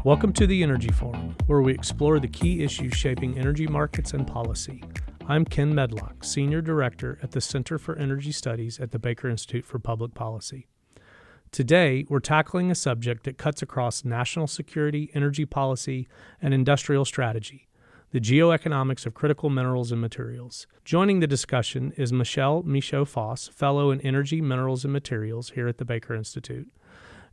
Welcome to the Energy Forum, where we explore the key issues shaping energy markets and policy. I'm Ken Medlock, Senior Director at the Center for Energy Studies at the Baker Institute for Public Policy. Today, we're tackling a subject that cuts across national security, energy policy, and industrial strategy, the geoeconomics of critical minerals and materials. Joining the discussion is Michelle Michot Foss, Fellow in Energy, Minerals, and Materials here at the Baker Institute,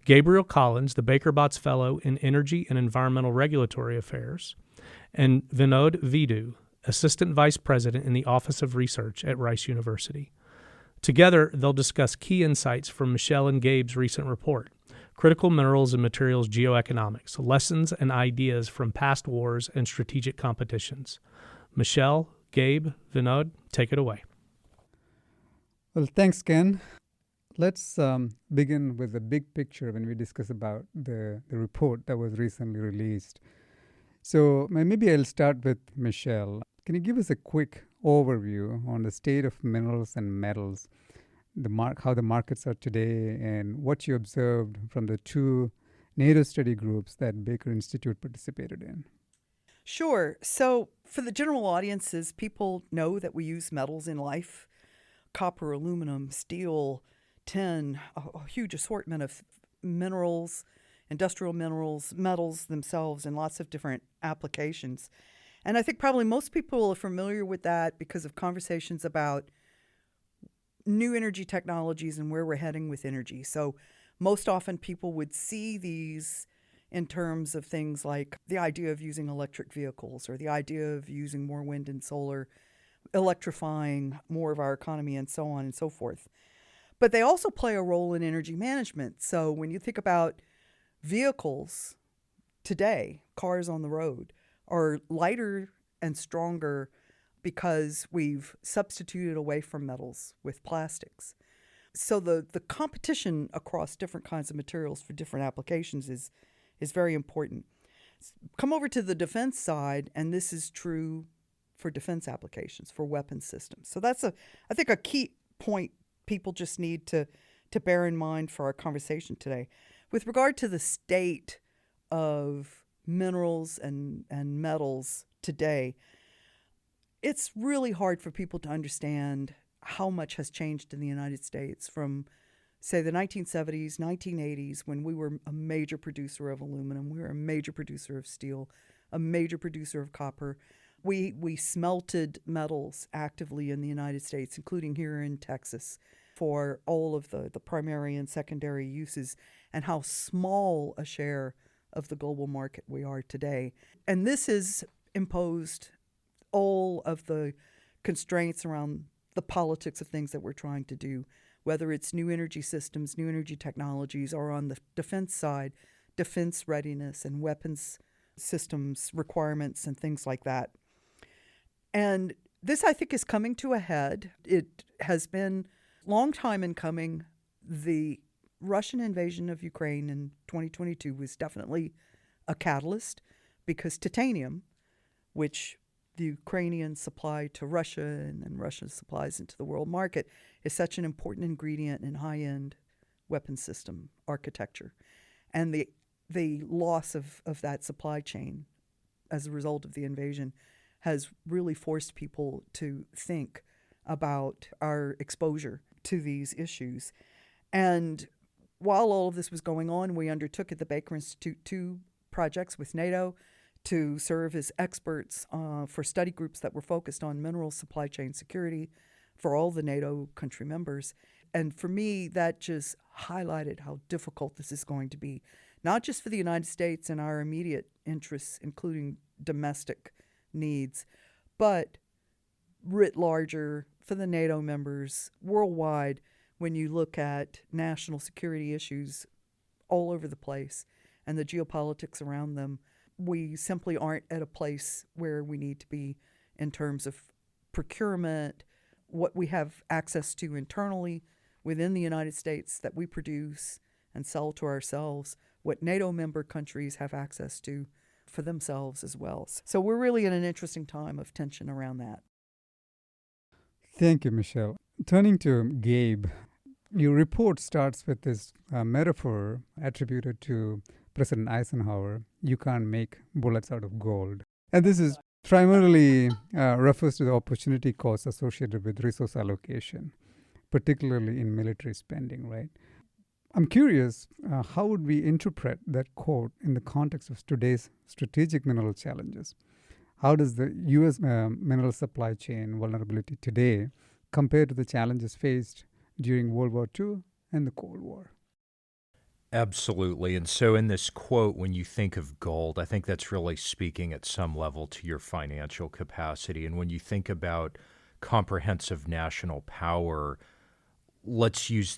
Gabriel Collins, the Baker Botts Fellow in Energy and Environmental Regulatory Affairs, and Vinod Veedu, Assistant Vice President in the Office of Research at Rice University. Together, they'll discuss key insights from Michelle and Gabe's recent report, Critical Minerals and Materials Geoeconomics, Lessons and Ideas from Past Wars and Strategic Competitions. Michelle, Gabe, Vinod, take it away. Well, thanks, Ken. Let's begin with the big picture when we discuss about the report that was recently released. So maybe I'll start with Michelle. Can you give us a quick overview on the state of minerals and metals, how the markets are today, and what you observed from the two NATO study groups that Baker Institute participated in? Sure. So for the general audiences, people know that we use metals in life: copper, aluminum, steel, tin, a huge assortment of minerals, industrial minerals, metals themselves, and lots of different applications. And I think probably most people are familiar with that because of conversations about new energy technologies and where we're heading with energy. So most often people would see these in terms of things like the idea of using electric vehicles or the idea of using more wind and solar, electrifying more of our economy, and so on and so forth. But they also play a role in energy management. So when you think about vehicles today, cars on the road, are lighter and stronger because we've substituted away from metals with plastics. So the competition across different kinds of materials for different applications is very important. Come over to the defense side, and this is true for defense applications, for weapons systems. So that's I think a key point people just need to bear in mind for our conversation today. With regard to the state of minerals and metals today, it's really hard for people to understand how much has changed in the United States from, say, the 1970s, 1980s, when we were a major producer of aluminum, we were a major producer of steel, a major producer of copper. We smelted metals actively in the United States, including here in Texas, for all of the primary and secondary uses, and how small a share of the global market we are today. And this has imposed all of the constraints around the politics of things that we're trying to do, whether it's new energy systems, new energy technologies, or on the defense side, defense readiness and weapons systems requirements and things like that. And this, I think, is coming to a head. It has been a long time in coming. The Russian invasion of Ukraine in 2022 was definitely a catalyst because titanium, which the Ukrainians supply to Russia and then Russia supplies into the world market, is such an important ingredient in high-end weapon system architecture. And the loss of that supply chain as a result of the invasion has really forced people to think about our exposure to these issues. And while all of this was going on, we undertook at the Baker Institute 2 projects with NATO to serve as experts for study groups that were focused on mineral supply chain security for all the NATO country members. And for me, that just highlighted how difficult this is going to be, not just for the United States and our immediate interests, including domestic needs, but writ larger for the NATO members worldwide. When you look at national security issues all over the place and the geopolitics around them, we simply aren't at a place where we need to be in terms of procurement, what we have access to internally within the United States that we produce and sell to ourselves, what NATO member countries have access to for themselves as well. So we're really in an interesting time of tension around that. Thank you, Michelle. Turning to Gabe, your report starts with this metaphor attributed to President Eisenhower, you can't make bullets out of gold. And this is primarily refers to the opportunity costs associated with resource allocation, particularly in military spending, right? I'm curious, how would we interpret that quote in the context of today's strategic mineral challenges? How does the U.S. Mineral supply chain vulnerability today compare to the challenges faced during World War II and the Cold War? Absolutely. And so in this quote, when you think of gold, I think that's really speaking at some level to your financial capacity. And when you think about comprehensive national power, let's use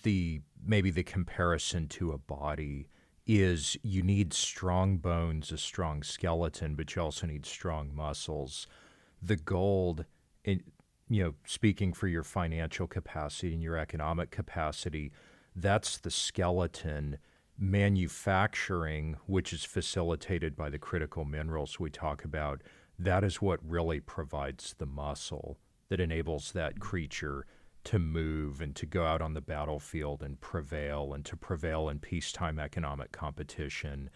maybe the comparison to a body is you need strong bones, a strong skeleton, but you also need strong muscles. The gold, speaking for your financial capacity and your economic capacity, that's the skeleton. Manufacturing, which is facilitated by the critical minerals we talk about, that is what really provides the muscle that enables that creature to move and to go out on the battlefield and to prevail in peacetime economic competition.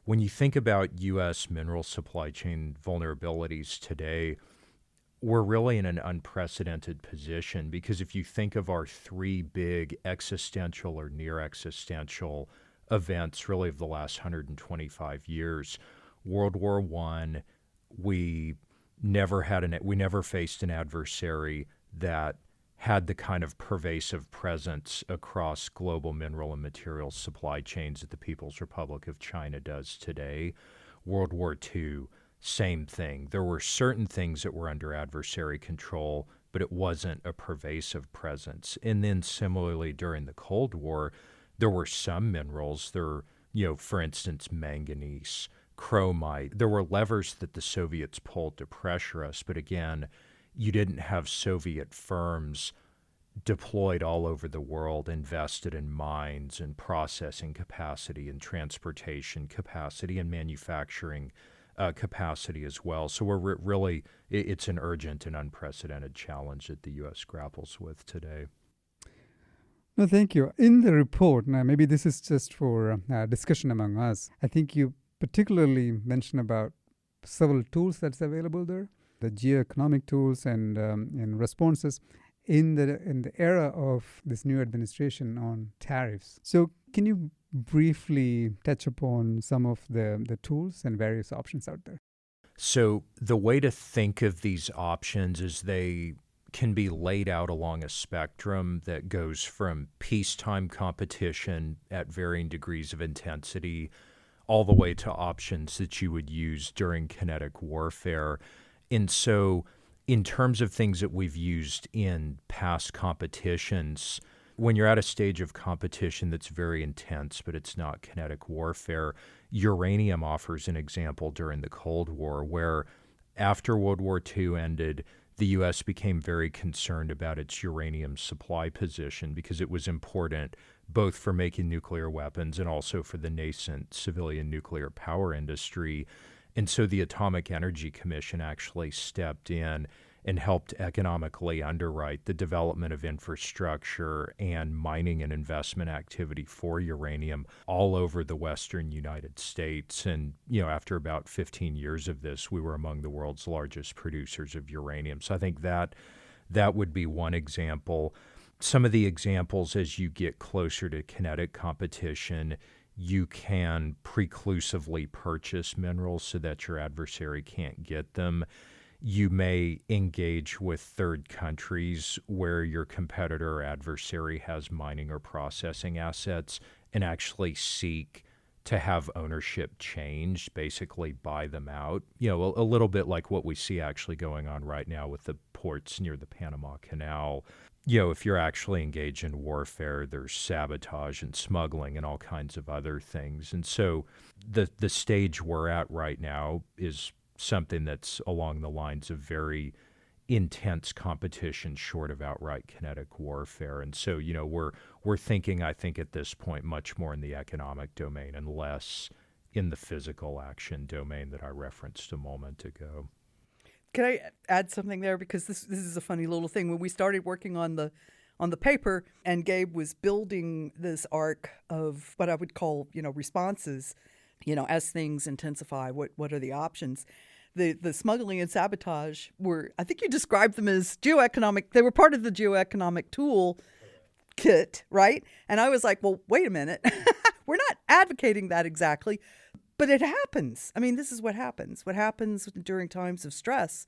When you think about U.S. mineral supply chain vulnerabilities today, we're really in an unprecedented position because if you think of our three big existential or near existential events really of the last 125 years, World War I, we never faced an adversary that had the kind of pervasive presence across global mineral and materials supply chains that the People's Republic of China does today. World War II, same thing. There were certain things that were under adversary control, but it wasn't a pervasive presence. And then similarly during the Cold War, there were some minerals, for instance, manganese, chromite. There were levers that the Soviets pulled to pressure us, but again, you didn't have Soviet firms deployed all over the world, invested in mines and processing capacity and transportation capacity and manufacturing capacity as well. So it's an urgent and unprecedented challenge that the U.S. grapples with today. No, thank you. In the report, now maybe this is just for discussion among us, I think you particularly mentioned about several tools that's available there, the geoeconomic tools and responses in the era of this new administration on tariffs. So can you briefly touch upon some of the tools and various options out there? So the way to think of these options is they can be laid out along a spectrum that goes from peacetime competition at varying degrees of intensity all the way to options that you would use during kinetic warfare. And so in terms of things that we've used in past competitions, when you're at a stage of competition that's very intense, but it's not kinetic warfare, uranium offers an example during the Cold War where after World War II ended, the U.S. became very concerned about its uranium supply position because it was important both for making nuclear weapons and also for the nascent civilian nuclear power industry. And so the Atomic Energy Commission actually stepped in and helped economically underwrite the development of infrastructure and mining and investment activity for uranium all over the western United States. And, after about 15 years of this, we were among the world's largest producers of uranium. So I think that would be one example. Some of the examples as you get closer to kinetic competition, you can preclusively purchase minerals so that your adversary can't get them. You may engage with third countries where your competitor or adversary has mining or processing assets and actually seek to have ownership changed, basically buy them out. A little bit like what we see actually going on right now with the ports near the Panama Canal. If you're actually engaged in warfare, there's sabotage and smuggling and all kinds of other things. And so the stage we're at right now is something that's along the lines of very intense competition short of outright kinetic warfare. And so, we're thinking, I think, at this point, much more in the economic domain and less in the physical action domain that I referenced a moment ago. Can I add something there? Because this is a funny little thing. When we started working on the paper and Gabe was building this arc of what I would call, responses as things intensify, what are the options? The smuggling and sabotage were, I think you described them as geoeconomic. They were part of the geoeconomic tool kit, right? And I was like, well, wait a minute. We're not advocating that exactly, but it happens. I mean, this is what happens. What happens during times of stress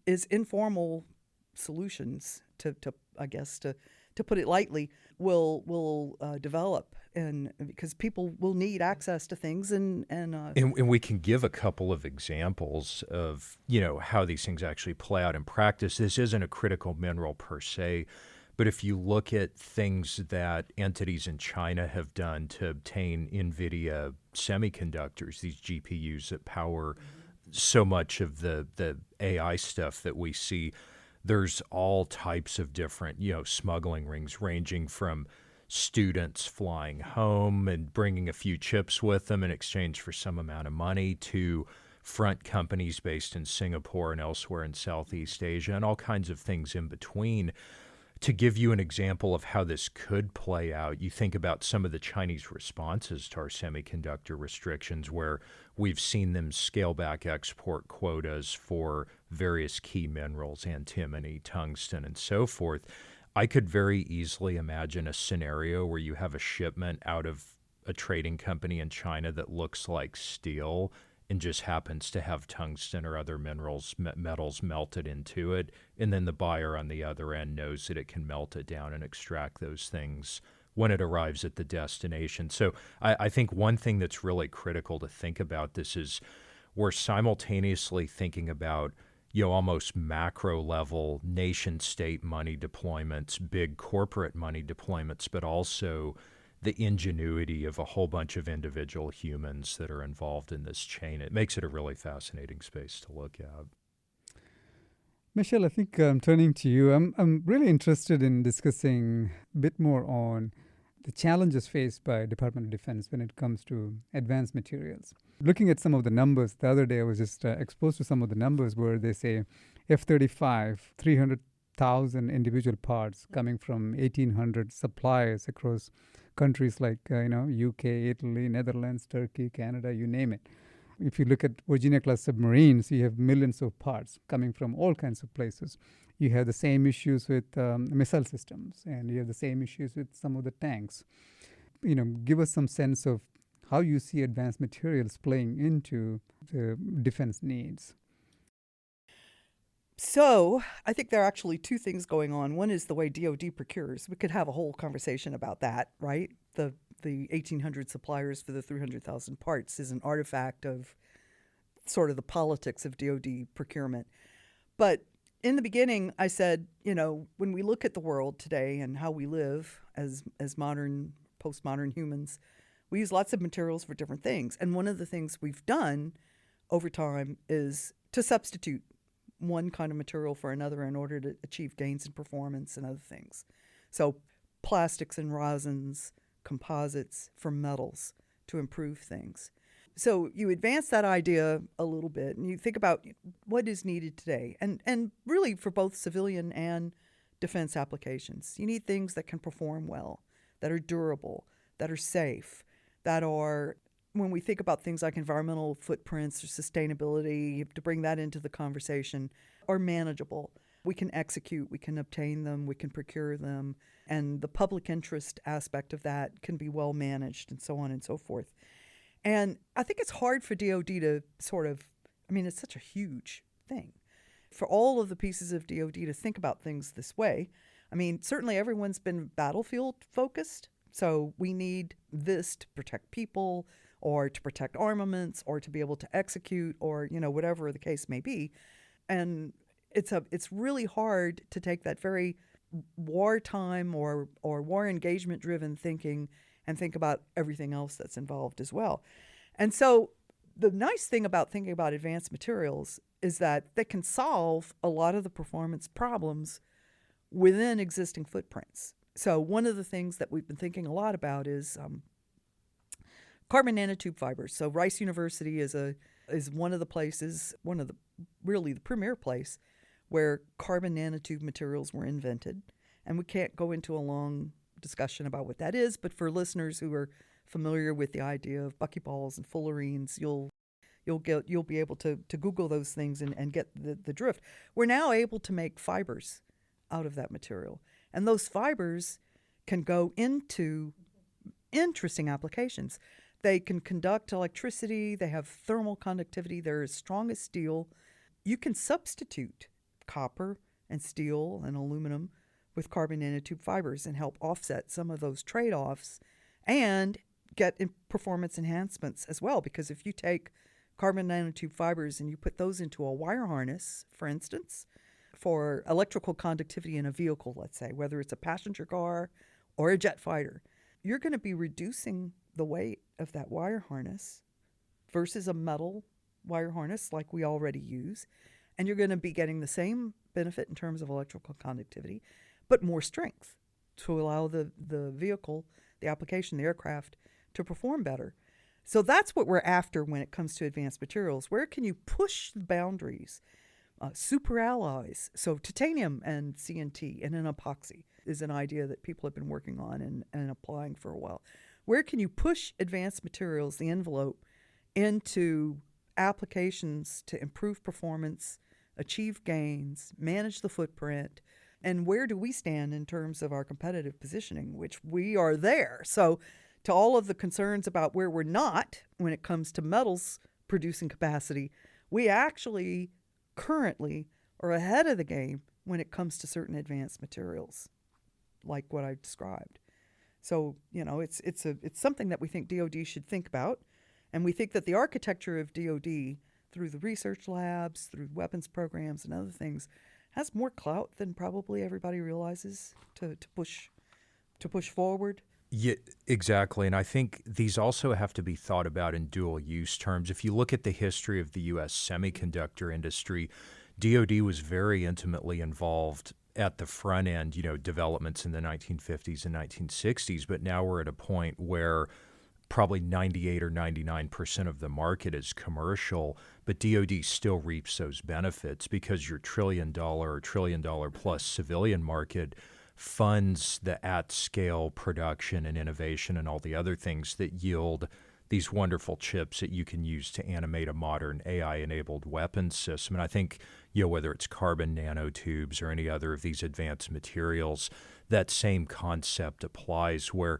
is informal solutions to I guess, to put it lightly, will develop, and because people will need access to things, and we can give a couple of examples of how these things actually play out in practice. This isn't a critical mineral per se, but if you look at things that entities in China have done to obtain NVIDIA semiconductors, these GPUs that power so much of the AI stuff that we see, there's all types of different, smuggling rings, ranging from students flying home and bringing a few chips with them in exchange for some amount of money, to front companies based in Singapore and elsewhere in Southeast Asia, and all kinds of things in between. To give you an example of how this could play out, you think about some of the Chinese responses to our semiconductor restrictions, where we've seen them scale back export quotas for various key minerals, antimony, tungsten, and so forth. I could very easily imagine a scenario where you have a shipment out of a trading company in China that looks like steel and just happens to have tungsten or other metals melted into it, and then the buyer on the other end knows that it can melt it down and extract those things when it arrives at the destination. So I think one thing that's really critical to think about this is we're simultaneously thinking about almost macro level nation state money deployments, big corporate money deployments, but also the ingenuity of a whole bunch of individual humans that are involved in this chain. It makes it a really fascinating space to look at. Michelle, I think turning to you, I'm really interested in discussing a bit more on the challenges faced by Department of Defense when it comes to advanced materials. Looking at some of the numbers, the other day I was just exposed to some of the numbers where they say F-35, 300,000 individual parts coming from 1,800 suppliers across countries like UK, Italy, Netherlands, Turkey, Canada, you name it. If you look at Virginia-class submarines, you have millions of parts coming from all kinds of places. You have the same issues with missile systems, and you have the same issues with some of the tanks. Give us some sense of how you see advanced materials playing into the defense needs. So I think there are actually two things going on. One is the way DoD procures. We could have a whole conversation about that, right? The 1,800 suppliers for the 300,000 parts is an artifact of sort of the politics of DoD procurement. But in the beginning, I said, when we look at the world today and how we live as modern, postmodern humans, we use lots of materials for different things. And one of the things we've done over time is to substitute one kind of material for another in order to achieve gains in performance and other things. So plastics and resins, composites from metals to improve things. So you advance that idea a little bit and you think about what is needed today. And really for both civilian and defense applications, you need things that can perform well, that are durable, that are safe, that are, when we think about things like environmental footprints or sustainability, to bring that into the conversation, are manageable. We can execute, we can obtain them, we can procure them, and the public interest aspect of that can be well managed and so on and so forth. And I think it's hard for DoD to it's such a huge thing. For all of the pieces of DoD to think about things this way, certainly everyone's been battlefield focused, so we need this to protect people, or to protect armaments, or to be able to execute, or whatever the case may be. And it's really hard to take that very wartime or war engagement driven thinking and think about everything else that's involved as well. And so the nice thing about thinking about advanced materials is that they can solve a lot of the performance problems within existing footprints. So one of the things that we've been thinking a lot about is carbon nanotube fibers. So Rice University is one of the places, really the premier place where carbon nanotube materials were invented. And we can't go into a long discussion about what that is, but for listeners who are familiar with the idea of buckyballs and fullerenes, you'll be able to Google those things and get the drift. We're now able to make fibers out of that material, and those fibers can go into interesting applications. They can conduct electricity. They have thermal conductivity. They're as strong as steel. You can substitute copper and steel and aluminum with carbon nanotube fibers and help offset some of those trade-offs and get performance enhancements as well. Because if you take carbon nanotube fibers and you put those into a wire harness, for instance, for electrical conductivity in a vehicle, let's say, whether it's a passenger car or a jet fighter, you're going to be reducing the weight of that wire harness versus a metal wire harness like we already use. And you're going to be getting the same benefit in terms of electrical conductivity, but more strength to allow the vehicle, the application, the aircraft, to perform better. So that's what we're after when it comes to advanced materials. Where can you push the boundaries? Superalloys, so titanium and CNT and an epoxy is an idea that people have been working on and applying for a while. Where can you push advanced materials, the envelope, into applications to improve performance, achieve gains, manage the footprint, and where do we stand in terms of our competitive positioning, which we are there. So to all of the concerns about where we're not when it comes to metals producing capacity, we actually currently are ahead of the game when it comes to certain advanced materials, like what I've described. So, it's something that we think DoD should think about, and we think that the architecture of DoD, through the research labs, through weapons programs and other things, has more clout than probably everybody realizes to push forward. Yeah, exactly. And I think these also have to be thought about in dual use terms. If you look at the history of the U.S. semiconductor industry, DoD was very intimately involved at the front end, developments in the 1950s and 1960s. But now we're at a point where probably 98 or 99% of the market is commercial, but DoD still reaps those benefits because your $1 trillion or $1 trillion plus civilian market funds the at-scale production and innovation and all the other things that yield these wonderful chips that you can use to animate a modern AI-enabled weapons system. And I think, whether it's carbon nanotubes or any other of these advanced materials, that same concept applies where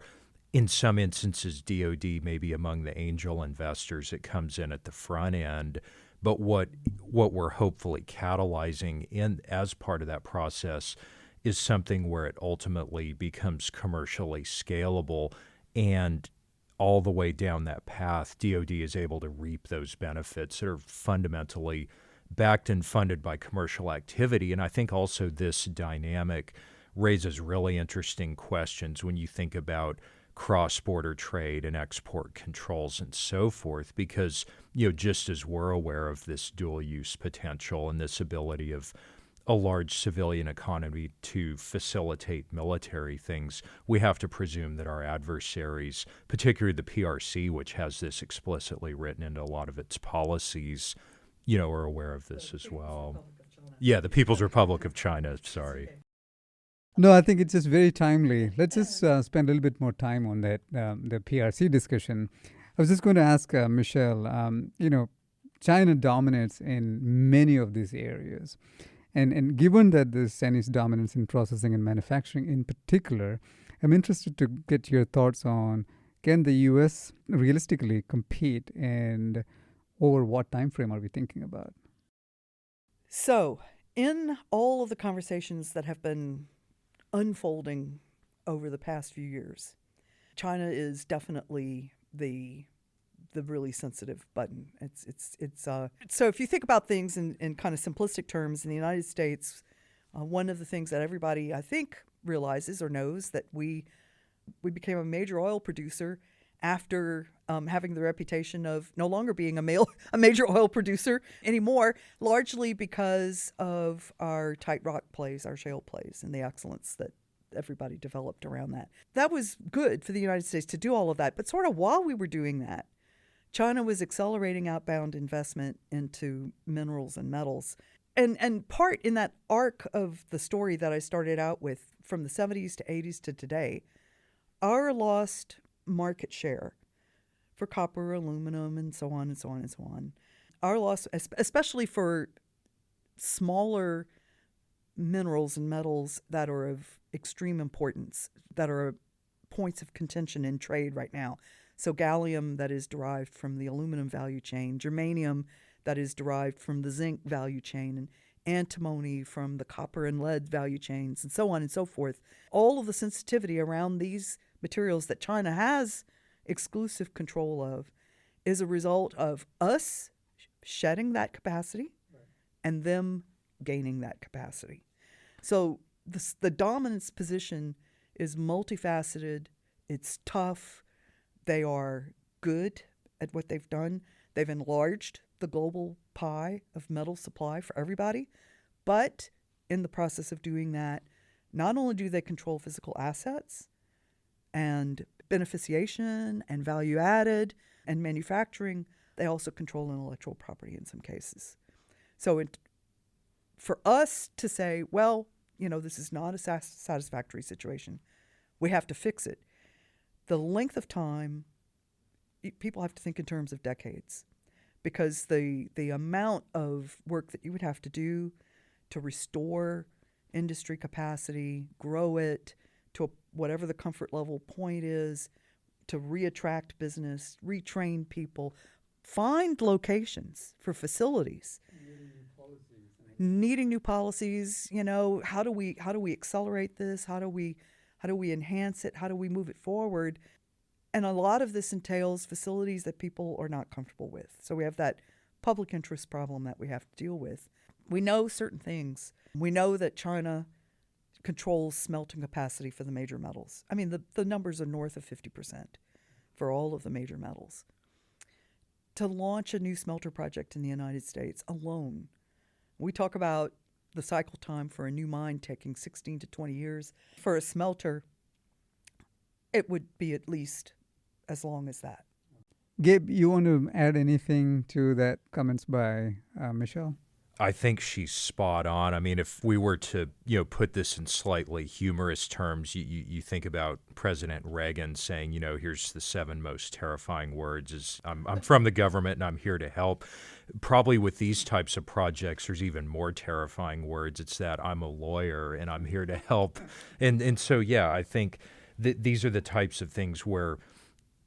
in some instances DoD may be among the angel investors that comes in at the front end. But what we're hopefully catalyzing in as part of that process is something where it ultimately becomes commercially scalable, and all the way down that path, DoD is able to reap those benefits that are fundamentally backed and funded by commercial activity. And I think also this dynamic raises really interesting questions when you think about cross-border trade and export controls and so forth, because, just as we're aware of this dual-use potential and this ability of a large civilian economy to facilitate military things, we have to presume that our adversaries, particularly the PRC, which has this explicitly written into a lot of its policies, are aware of this as well. Yeah, the People's Republic of China, sorry. No, I think it's just very timely. Let's just spend a little bit more time on that, the PRC discussion. I was just going to ask Michelle, China dominates in many of these areas. And given that there's Chinese dominance in processing and manufacturing in particular, I'm interested to get your thoughts on, can the U.S. realistically compete, and over what time frame are we thinking about? So, in all of the conversations that have been unfolding over the past few years, China is definitely the really sensitive button. So if you think about things in kind of simplistic terms, in the United States, one of the things that everybody, I think, realizes or knows that we became a major oil producer after having the reputation of no longer being a major oil producer anymore, largely because of our tight rock plays, our shale plays, and the excellence that everybody developed around that. That was good for the United States to do all of that. But sort of while we were doing that, China was accelerating outbound investment into minerals and metals. And part in that arc of the story that I started out with from the 70s to 80s to today, our lost market share for copper, aluminum, and so on and so on and so on. Our loss, especially for smaller minerals and metals that are of extreme importance, that are points of contention in trade right now. So gallium that is derived from the aluminum value chain, germanium that is derived from the zinc value chain, and antimony from the copper and lead value chains, and so on and so forth. All of the sensitivity around these materials that China has exclusive control of is a result of us shedding that capacity and them gaining that capacity. So the dominance position is multifaceted. It's tough. They are good at what they've done. They've enlarged the global pie of metal supply for everybody. But in the process of doing that, not only do they control physical assets and beneficiation and value added and manufacturing, they also control intellectual property in some cases. So for us to say, well, this is not a satisfactory situation, we have to fix it. The length of time, people have to think in terms of decades, because the amount of work that you would have to do to restore industry capacity, grow it to whatever the comfort level point is, to reattract business, retrain people, find locations for facilities. Needing new policies, how do we accelerate this? How do we enhance it? How do we move it forward? And a lot of this entails facilities that people are not comfortable with. So we have that public interest problem that we have to deal with. We know certain things. We know that China controls smelting capacity for the major metals. I mean, the numbers are north of 50% for all of the major metals. To launch a new smelter project in the United States alone, we talk about the cycle time for a new mine taking 16 to 20 years. For a smelter, it would be at least as long as that. Gabe, you want to add anything to that comments by Michelle? I think she's spot on. I mean, if we were to, put this in slightly humorous terms, you think about President Reagan saying, here's the 7 most terrifying words is I'm from the government and I'm here to help. Probably with these types of projects, there's even more terrifying words. It's that I'm a lawyer and I'm here to help. And so, yeah, I think these are the types of things where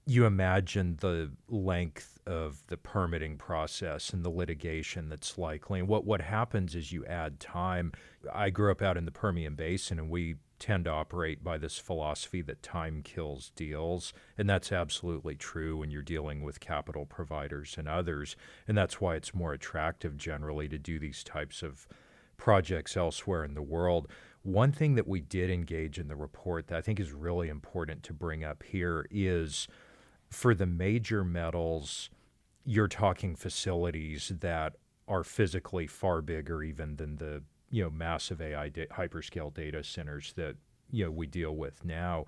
you imagine the length of the permitting process and the litigation that's likely. And what happens is you add time. I grew up out in the Permian Basin, and we tend to operate by this philosophy that time kills deals. And that's absolutely true when you're dealing with capital providers and others. And that's why it's more attractive generally to do these types of projects elsewhere in the world. One thing that we did engage in the report that I think is really important to bring up here is for the major metals, you're talking facilities that are physically far bigger even than the massive AI hyperscale data centers that we deal with now.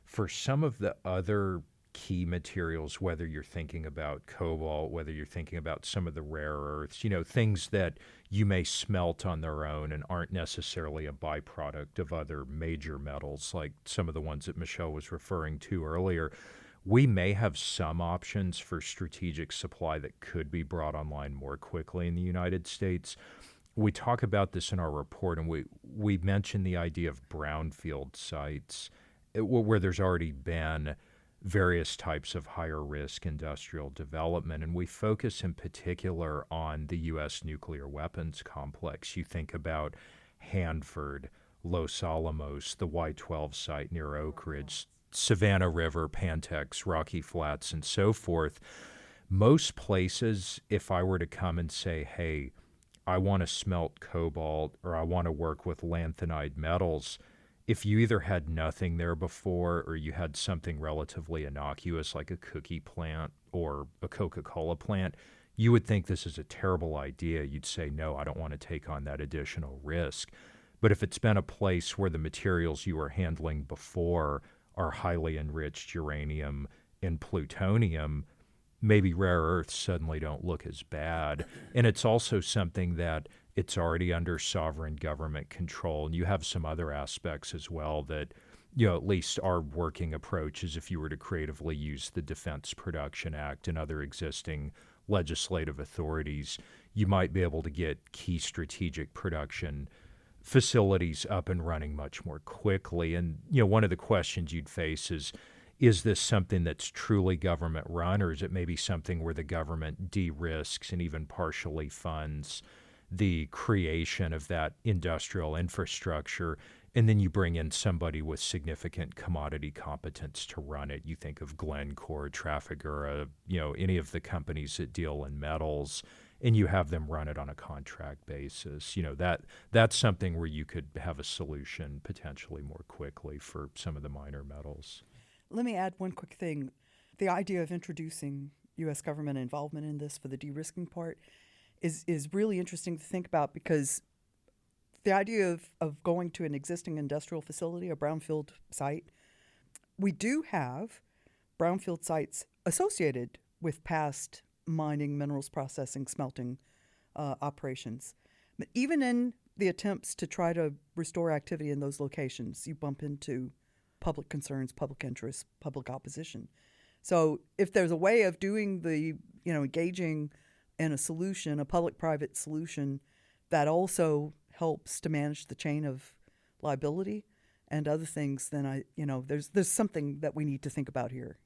For some of the other key materials, whether you're thinking about cobalt, whether you're thinking about some of the rare earths, things that you may smelt on their own and aren't necessarily a byproduct of other major metals, like some of the ones that Michelle was referring to earlier. We may have some options for strategic supply that could be brought online more quickly in the United States. We talk about this in our report, and we mention the idea of brownfield sites where there's already been various types of higher risk industrial development. And we focus in particular on the U.S. nuclear weapons complex. You think about Hanford, Los Alamos, the Y-12 site near Oak Ridge, Savannah River, Pantex, Rocky Flats, and so forth. Most places, if I were to come and say, hey, I want to smelt cobalt or I want to work with lanthanide metals, if you either had nothing there before or you had something relatively innocuous like a cookie plant or a Coca-Cola plant, you would think this is a terrible idea. You'd say, no, I don't want to take on that additional risk. But if it's been a place where the materials you were handling before are highly enriched uranium and plutonium, maybe rare earths suddenly don't look as bad. And it's also something that it's already under sovereign government control. And you have some other aspects as well that, at least our working approach is if you were to creatively use the Defense Production Act and other existing legislative authorities, you might be able to get key strategic production facilities up and running much more quickly. And, one of the questions you'd face is this something that's truly government run, or is it maybe something where the government de-risks and even partially funds the creation of that industrial infrastructure, and then you bring in somebody with significant commodity competence to run it? You think of Glencore, Trafigura, any of the companies that deal in metals, and you have them run it on a contract basis. That's something where you could have a solution potentially more quickly for some of the minor metals. Let me add one quick thing. The idea of introducing U.S. government involvement in this for the de-risking part is really interesting to think about, because the idea of going to an existing industrial facility, a brownfield site, we do have brownfield sites associated with past mining, minerals processing, smelting operations. But even in the attempts to try to restore activity in those locations, you bump into public concerns, public interest, public opposition. So if there's a way of doing engaging in a solution, a public-private solution that also helps to manage the chain of liability and other things, then there's something that we need to think about here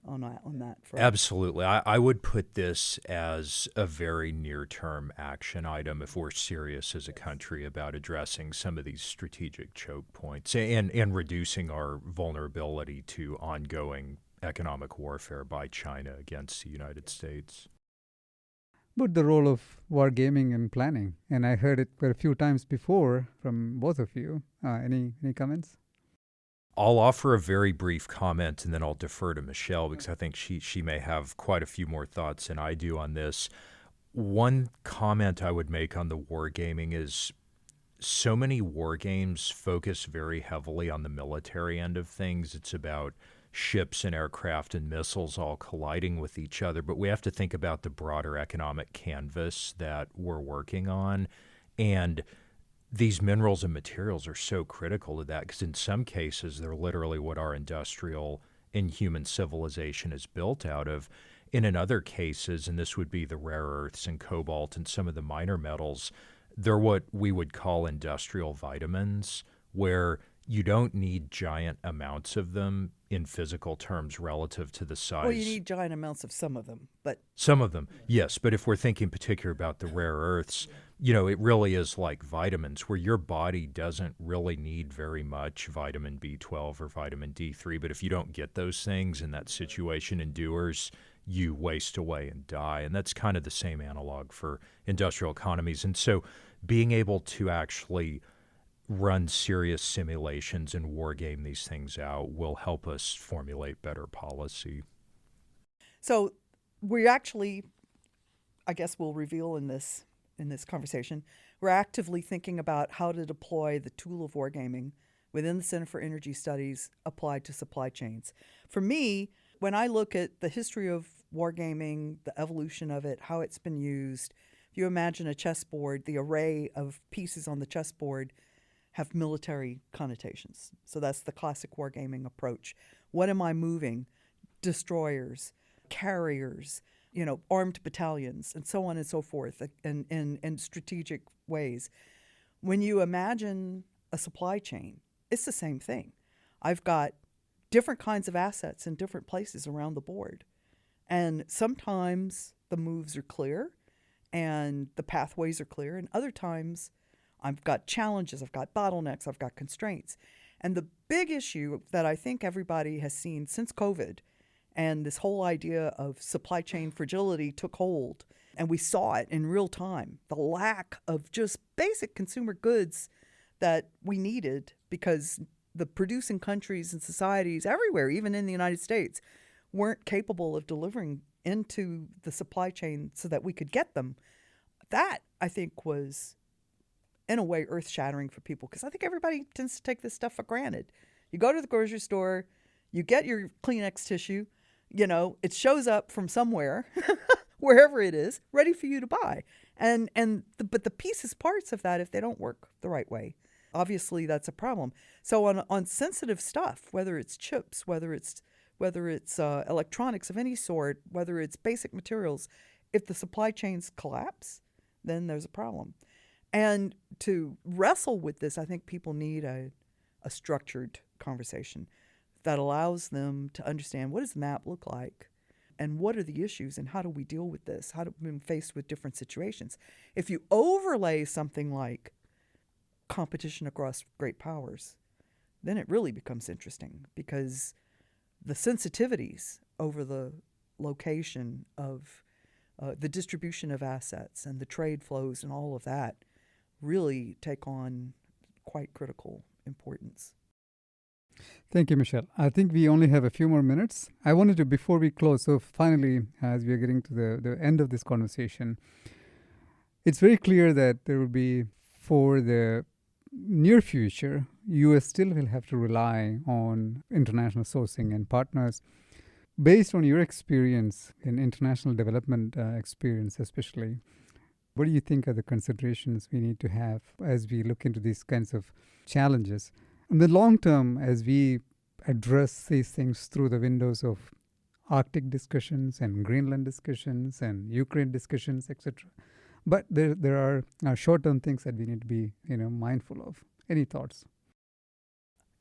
on that front. Absolutely. I would put this as a very near-term action item if we're serious as a country about addressing some of these strategic choke points and reducing our vulnerability to ongoing economic warfare by China against the United States. But the role of wargaming and planning, and I heard it quite a few times before from both of you. Any comments? I'll offer a very brief comment, and then I'll defer to Michelle, because I think she may have quite a few more thoughts than I do on this. One comment I would make on the wargaming is so many war games focus very heavily on the military end of things. It's about ships and aircraft and missiles all colliding with each other, but we have to think about the broader economic canvas that we're working on. And these minerals and materials are so critical to that, because in some cases, they're literally what our industrial and human civilization is built out of. And in other cases, and this would be the rare earths and cobalt and some of the minor metals, they're what we would call industrial vitamins, where you don't need giant amounts of them in physical terms relative to the size. Well, you need giant amounts of some of them, but... Some of them, yes. But if we're thinking particular about the rare earths, it really is like vitamins, where your body doesn't really need very much vitamin B12 or vitamin D3. But if you don't get those things and that situation endures, you waste away and die. And that's kind of the same analog for industrial economies. And so being able to actually run serious simulations and war game these things out will help us formulate better policy. So we actually, I guess we'll reveal in this conversation, we're actively thinking about how to deploy the tool of wargaming within the Center for Energy Studies applied to supply chains. For me, when I look at the history of wargaming, the evolution of it, how it's been used, if you imagine a chessboard, the array of pieces on the chessboard have military connotations. So that's the classic wargaming approach. What am I moving? Destroyers, carriers, armed battalions, and so on and so forth, in strategic ways. When you imagine a supply chain, it's the same thing. I've got different kinds of assets in different places around the board. And sometimes the moves are clear and the pathways are clear, and other times I've got challenges, I've got bottlenecks, I've got constraints. And the big issue that I think everybody has seen since COVID and this whole idea of supply chain fragility took hold, and we saw it in real time, the lack of just basic consumer goods that we needed, because the producing countries and societies everywhere, even in the United States, weren't capable of delivering into the supply chain so that we could get them. That, I think, was in a way earth-shattering for people, because I think everybody tends to take this stuff for granted. You go to the grocery store, you get your Kleenex tissue, it shows up from somewhere, wherever it is, ready for you to buy. But the pieces, parts of that, if they don't work the right way, obviously that's a problem. So on sensitive stuff, whether it's chips, whether it's electronics of any sort, whether it's basic materials, if the supply chains collapse, then there's a problem. And to wrestle with this, I think people need a structured conversation that allows them to understand, what does the map look like, and what are the issues, and how do we deal with this? How do we faced with different situations? If you overlay something like competition across great powers, then it really becomes interesting, because the sensitivities over the location of the distribution of assets and the trade flows and all of that really take on quite critical importance. Thank you, Michelle. I think we only have a few more minutes. I wanted to, before we close, so finally, as we are getting to the end of this conversation, it's very clear that there will be, for the near future, U.S. still will have to rely on international sourcing and partners. Based on your experience in international development experience especially, what do you think are the considerations we need to have as we look into these kinds of challenges? In the long term, as we address these things through the windows of Arctic discussions and Greenland discussions and Ukraine discussions, etc. But there are short-term things that we need to be mindful of. Any thoughts?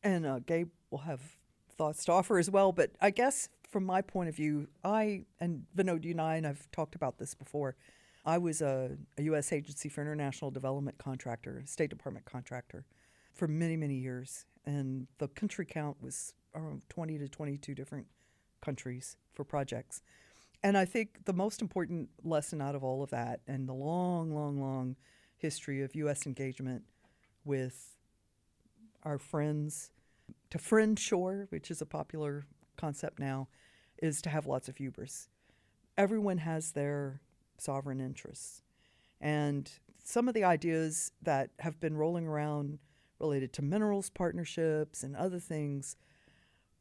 And Gabe will have thoughts to offer as well. But I guess from my point of view, and Vinod, you and I've talked about this before. I was a U.S. Agency for International Development contractor, State Department contractor, for many, many years. And the country count was around 20 to 22 different countries for projects. And I think the most important lesson out of all of that, and the long, long, long history of U.S. engagement with our friends, to friend shore, which is a popular concept now, is to have lots of hubris. Everyone has their sovereign interests. And some of the ideas that have been rolling around related to minerals partnerships and other things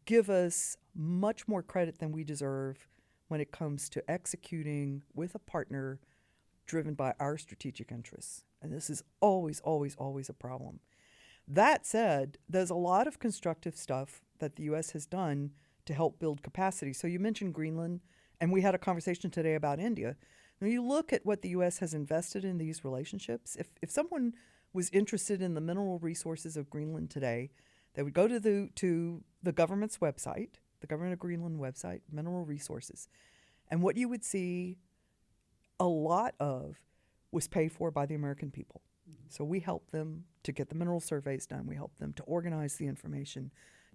give us much more credit than we deserve when it comes to executing with a partner driven by our strategic interests. And this is always, always, always a problem. That said, there's a lot of constructive stuff that the U.S. has done to help build capacity. So you mentioned Greenland, and we had a conversation today about India. When you look at what the U.S. has invested in these relationships, if someone was interested in the mineral resources of Greenland today, they would go to the government's website, the Government of Greenland website, mineral resources, and what you would see a lot of was paid for by the American people. So we helped them to get the mineral surveys done. We helped them to organize the information,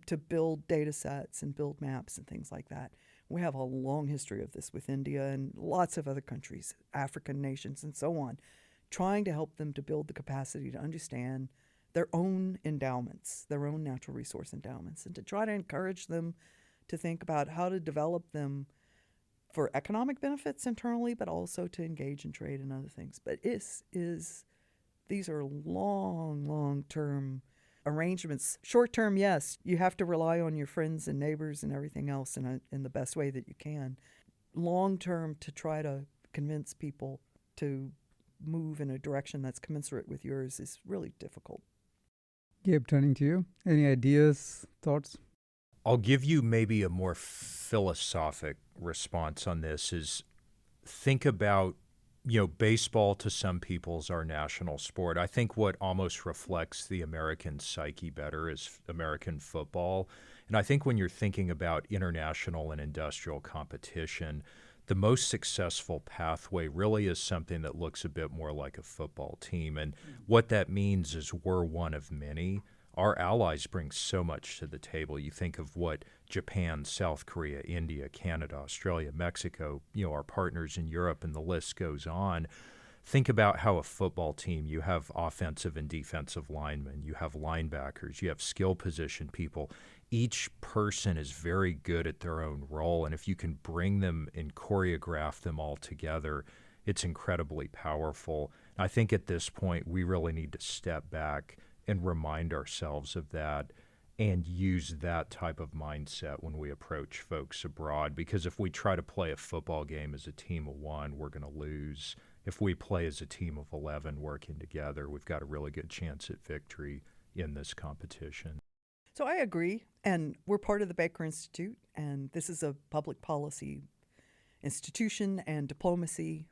to build data sets and build maps and things like that. We have a long history of this with India and lots of other countries, African nations and so on, trying to help them to build the capacity to understand their own endowments, their own natural resource endowments, and to try to encourage them to think about how to develop them for economic benefits internally, but also to engage in trade and other things. But these are long-term arrangements. Short-term, yes, you have to rely on your friends and neighbors and everything else in the best way that you can. Long-term, to try to convince people to move in a direction that's commensurate with yours is really difficult. Gabe, turning to you. Any ideas, thoughts? I'll give you maybe a more philosophic response on this is think about, baseball to some people is our national sport. I think what almost reflects the American psyche better is American football. And I think when you're thinking about international and industrial competition, the most successful pathway really is something that looks a bit more like a football team. And what that means is we're one of many. Our allies bring so much to the table. You think of what Japan, South Korea, India, Canada, Australia, Mexico, our partners in Europe, and the list goes on. Think about how a football team, you have offensive and defensive linemen, you have linebackers, you have skill position people. Each person is very good at their own role, and if you can bring them and choreograph them all together, it's incredibly powerful. I think at this point, we really need to step back and remind ourselves of that and use that type of mindset when we approach folks abroad. Because if we try to play a football game as a team of one, we're going to lose. If we play as a team of 11 working together, we've got a really good chance at victory in this competition. So I agree, and we're part of the Baker Institute, and this is a public policy institution, and diplomacy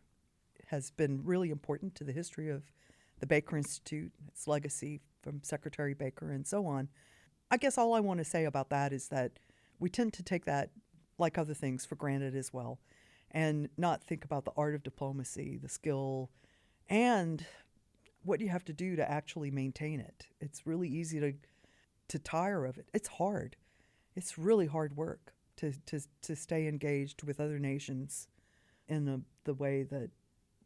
has been really important to the history of the Baker Institute, its legacy from Secretary Baker and so on. I guess all I want to say about that is that we tend to take that, like other things, for granted as well, and not think about the art of diplomacy, the skill, and what you have to do to actually maintain it. It's really easy to tire of it. It's hard. It's really hard work to stay engaged with other nations in the way that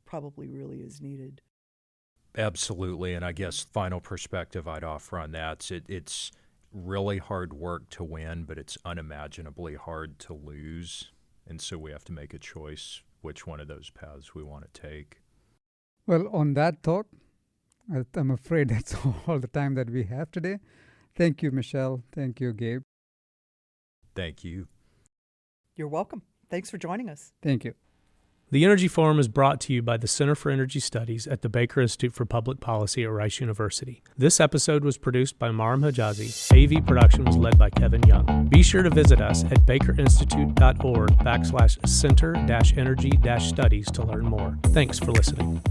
probably really is needed. Absolutely, and I guess final perspective I'd offer on that, it's really hard work to win, but it's unimaginably hard to lose, and so we have to make a choice which one of those paths we want to take. Well, on that thought, I'm afraid that's all the time that we have today. Thank you, Michelle. Thank you, Gabe. Thank you. You're welcome. Thanks for joining us. Thank you. The Energy Forum is brought to you by the Center for Energy Studies at the Baker Institute for Public Policy at Rice University. This episode was produced by Maram Hijazi. AV production was led by Kevin Young. Be sure to visit us at bakerinstitute.org/center-energy-studies to learn more. Thanks for listening.